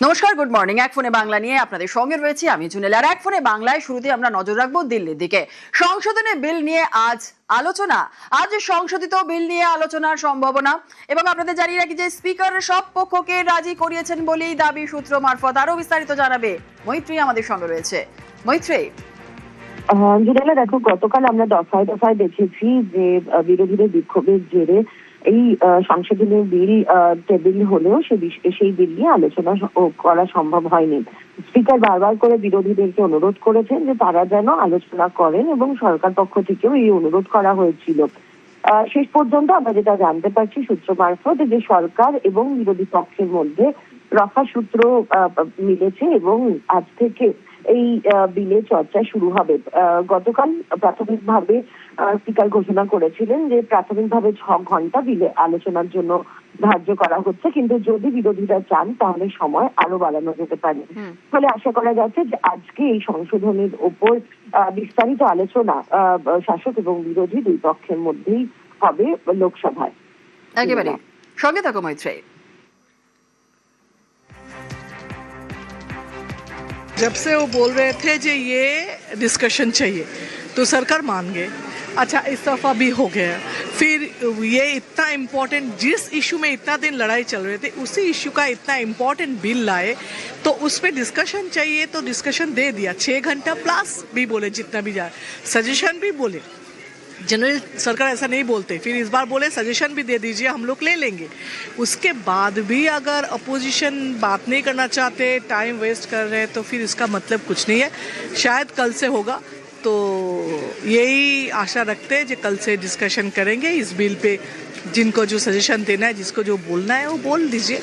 নমস্কার, good morning. এক ফোনে বাংলা নিয়ে আপনাদের সঙ্গে রয়েছি আমি জুনেল। আর এক ফোনে বাংলায় শুরুতে আমরা নজর রাখবো দিল্লির দিকে। সংশোধনী বিল নিয়ে আজ আলোচনা। আজ সংশোধিত বিল নিয়ে আলোচনার সম্ভাবনা, এবং আপনাদের জানিয়ে রাখি যে স্পিকার সব পক্ষকে রাজি করিয়েছেন বলেই দাবি সূত্র মারফত। আরো বিস্তারিত জানাবে মৈত্রী আমাদের সঙ্গে রয়েছে। মৈত্রী, জুনেলা, দেখো, গতকাল আমরা দফায় দফায় দেখেছি যে বিরোধীদের বিক্ষোভের জেরে এই সংশোধনী বিল টেবিল হলেও সেই বিল নিয়ে আলোচনা করা সম্ভব হয়নি। স্পিকার বারবার করে বিরোধীদেরকে অনুরোধ করেছেন যে তারা যেন আলোচনা করেন, এবং সরকার পক্ষ থেকেও এই অনুরোধ করা হয়েছিল। শেষ পর্যন্ত আমরা যেটা জানতে পারছি সূত্র মারফত, যে সরকার এবং বিরোধী পক্ষের মধ্যে রফা সূত্র মিলেছে এবং আজ থেকে এই বিলে চর্চা শুরু হবে। গতকাল প্রাথমিকভাবে স্পিকার ঘোষণা করেছিলেন যে প্রাথমিকভাবে 6 ঘন্টা বিলে আলোচনার জন্য ধার্য করা হচ্ছে, কিন্তু যদি বিরোধীরা চান তাহলে সময় আরো বাড়ানো যেতে পারে। ফলে আশা করা যাচ্ছে যে আজকে এই সংশোধনের ওপর বিস্তারিত আলোচনা শাসক এবং বিরোধী দুই পক্ষের মধ্যেই হবে লোকসভায়। একেবারে সঙ্গে থাকো মৈত্রী। जब से वो बोल रहे थे कि ये डिस्कशन चाहिए तो सरकार मान गए। अच्छा, इस दफ़ा भी हो गया। फिर ये इतना इम्पोर्टेंट, जिस इशू में इतना दिन लड़ाई चल रहे थे उसी इशू का इतना इम्पोर्टेंट बिल लाए तो उस पर डिस्कशन चाहिए, तो डिस्कशन दे दिया। 6 घंटा प्लस भी बोले, जितना भी जाए सजेशन भी बोले। जनरल सरकार ऐसा नहीं बोलते, फिर इस बार बोले सजेशन भी दे दीजिए, हम लोग ले लेंगे। उसके बाद भी अगर अपोजिशन बात नहीं करना चाहते, टाइम वेस्ट कर रहे हैं, तो फिर इसका मतलब कुछ नहीं है। शायद कल से होगा, तो यही आशा रखते हैं कि कल से डिस्कशन करेंगे इस बिल पे। जिनको जो सजेशन देना है, जिसको जो बोलना है वो बोल दीजिए।